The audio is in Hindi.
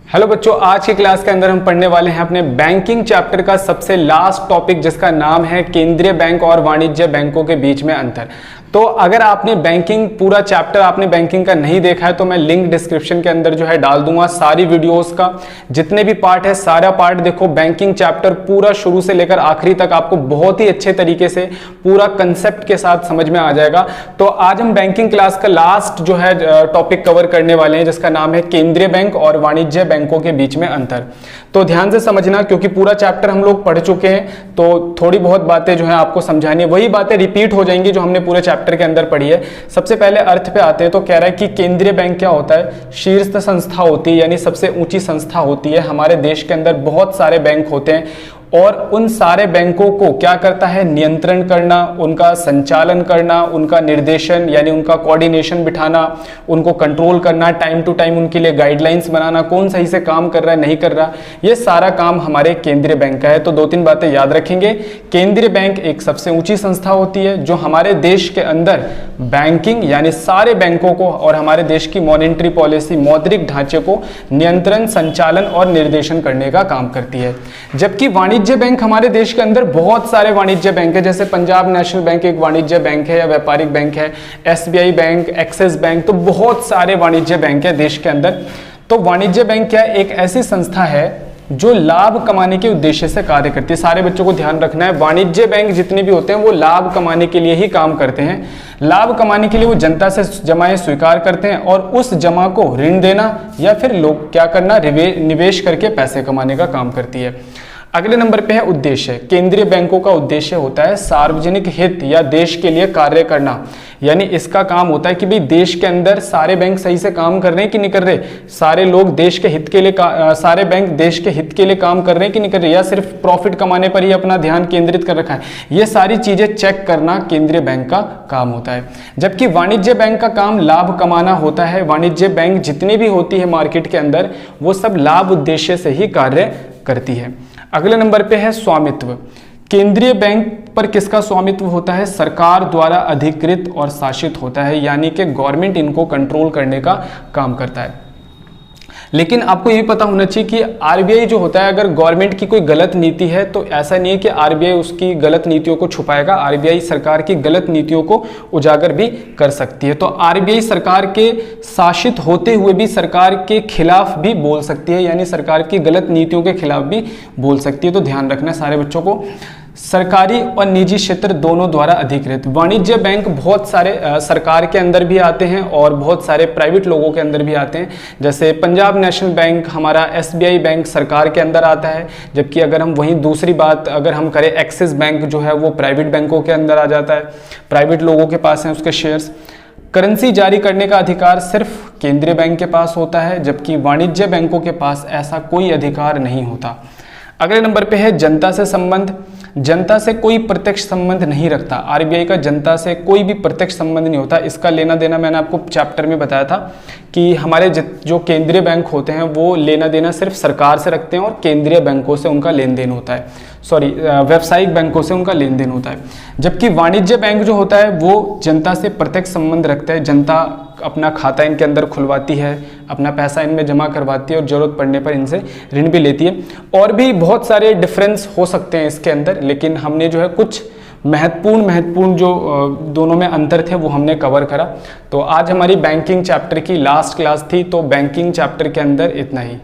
हेलो बच्चों, आज की क्लास के अंदर हम पढ़ने वाले हैं अपने बैंकिंग चैप्टर का सबसे लास्ट टॉपिक, जिसका नाम है केंद्रीय बैंक और वाणिज्य बैंकों के बीच में अंतर। तो अगर आपने बैंकिंग पूरा चैप्टर आपने बैंकिंग का नहीं देखा है तो मैं लिंक डिस्क्रिप्शन के अंदर जो है डाल दूंगा। सारी वीडियोस का जितने भी पार्ट है सारा पार्ट देखो। बैंकिंग चैप्टर पूरा शुरू से लेकर आखिरी तक आपको बहुत ही अच्छे तरीके से पूरा कंसेप्ट के साथ समझ में आ जाएगा। तो आज हम बैंकिंग क्लास का लास्ट जो है टॉपिक कवर करने वाले हैं, जिसका नाम है केंद्रीय बैंक और वाणिज्य बैंकों के बीच में अंतर। तो ध्यान से समझना, क्योंकि पूरा चैप्टर हम लोग पढ़ चुके हैं तो थोड़ी बहुत बातें जो है आपको समझानी है। वही बातें रिपीट हो जाएंगी जो हमने पूरे चैप्टर के अंदर पढ़ी है। सबसे पहले अर्थ पे आते हैं। तो कह रहा है कि केंद्रीय बैंक क्या होता है? शीर्ष संस्था होती है, यानी सबसे ऊंची संस्था होती है। हमारे देश के अंदर बहुत सारे बैंक होते हैं और उन सारे बैंकों को क्या करता है? नियंत्रण करना, उनका संचालन करना, उनका निर्देशन यानी उनका कोऑर्डिनेशन बिठाना, उनको कंट्रोल करना, टाइम टू टाइम उनके लिए गाइडलाइंस बनाना, कौन सही से काम कर रहा है नहीं कर रहा, ये सारा काम हमारे केंद्रीय बैंक का है। तो दो तीन बातें याद रखेंगे। केंद्रीय बैंक एक सबसे ऊंची संस्था होती है जो हमारे देश के अंदर बैंकिंग यानी सारे बैंकों को और हमारे देश की मॉनेटरी पॉलिसी मौद्रिक ढांचे को नियंत्रण, संचालन और निर्देशन करने का काम करती है। जबकि वाणिज्य बैंक, हमारे देश के अंदर बहुत सारे वाणिज्य बैंक है, जैसे पंजाब नेशनल बैंक एक वाणिज्य बैंक है या व्यापारिक बैंक है, एसबीआई बैंक, एक्सिस बैंक, तो बहुत सारे वाणिज्य बैंक है देश के अंदर। तो वाणिज्य बैंक क्या है? एक ऐसी संस्था है जो लाभ कमाने के उद्देश्य से कार्य करती है। सारे बच्चों को ध्यान रखना है, वाणिज्य बैंक जितने भी होते हैं वो लाभ कमाने के लिए ही काम करते हैं। लाभ कमाने के लिए वो जनता से जमाएं स्वीकार करते हैं और उस जमा को ऋण देना या फिर लोग क्या करना, निवेश करके पैसे कमाने का काम करती है। अगले नंबर पे है उद्देश्य। केंद्रीय बैंकों का उद्देश्य होता है सार्वजनिक हित या देश के लिए कार्य करना, यानी इसका काम होता है कि भाई देश के अंदर सारे बैंक सही से काम कर रहे हैं कि नहीं कर रहे, सारे लोग देश के हित के लिए सारे बैंक देश के हित के लिए काम कर रहे हैं कि नहीं कर रहे, या सिर्फ प्रॉफिट कमाने पर ही अपना ध्यान केंद्रित कर रखा है। ये सारी चीजें चेक करना केंद्रीय बैंक का काम होता है। जबकि वाणिज्य बैंक का काम लाभ कमाना होता है। वाणिज्य बैंक जितनी भी होती है मार्केट के अंदर वो सब लाभ उद्देश्य से ही कार्य करती है। अगले नंबर पे है स्वामित्व। केंद्रीय बैंक पर किसका स्वामित्व होता है? सरकार द्वारा अधिकृत और शासित होता है, यानी कि गवर्नमेंट इनको कंट्रोल करने का काम करता है। लेकिन आपको ये पता होना चाहिए कि आरबीआई जो होता है, अगर गवर्नमेंट की कोई गलत नीति है तो ऐसा नहीं है कि आरबीआई उसकी गलत नीतियों को छुपाएगा। आरबीआई सरकार की गलत नीतियों को उजागर भी कर सकती है। तो आरबीआई सरकार के शासित होते हुए भी सरकार के खिलाफ भी बोल सकती है, यानी सरकार की गलत नीतियों के खिलाफ भी बोल सकती है। तो ध्यान रखना सारे बच्चों को। सरकारी और निजी क्षेत्र दोनों द्वारा अधिकृत। वाणिज्य बैंक बहुत सारे सरकार के अंदर भी आते हैं और बहुत सारे प्राइवेट लोगों के अंदर भी आते हैं। जैसे पंजाब नेशनल बैंक, हमारा एसबीआई बैंक सरकार के अंदर आता है। जबकि अगर हम वहीं दूसरी बात अगर हम करें, एक्सिस बैंक जो है वो प्राइवेट बैंकों के अंदर आ जाता है, प्राइवेट लोगों के पास हैं उसके शेयर्स। करेंसी जारी करने का अधिकार सिर्फ केंद्रीय बैंक के पास होता है, जबकि वाणिज्य बैंकों के पास ऐसा कोई अधिकार नहीं होता। अगले नंबर पे है जनता से संबंध। जनता से कोई प्रत्यक्ष संबंध नहीं रखता। आरबीआई का जनता से कोई भी प्रत्यक्ष संबंध नहीं होता। इसका लेना देना मैंने आपको चैप्टर में बताया था कि हमारे जो केंद्रीय बैंक होते हैं वो लेना देना सिर्फ सरकार से रखते हैं और केंद्रीय बैंकों से उनका लेन देन होता है, व्यावसायिक बैंकों से उनका लेन देन होता है। जबकि वाणिज्य बैंक जो होता है वो जनता से प्रत्यक्ष संबंध रखता है। जनता अपना खाता इनके अंदर खुलवाती है, अपना पैसा इनमें जमा करवाती है और जरूरत पड़ने पर इनसे ऋण भी लेती है। और भी बहुत सारे डिफरेंस हो सकते हैं इसके अंदर, लेकिन हमने जो है कुछ महत्वपूर्ण जो दोनों में अंतर थे वो हमने कवर करा। तो आज हमारी बैंकिंग चैप्टर की लास्ट क्लास थी, तो बैंकिंग चैप्टर के अंदर इतना ही।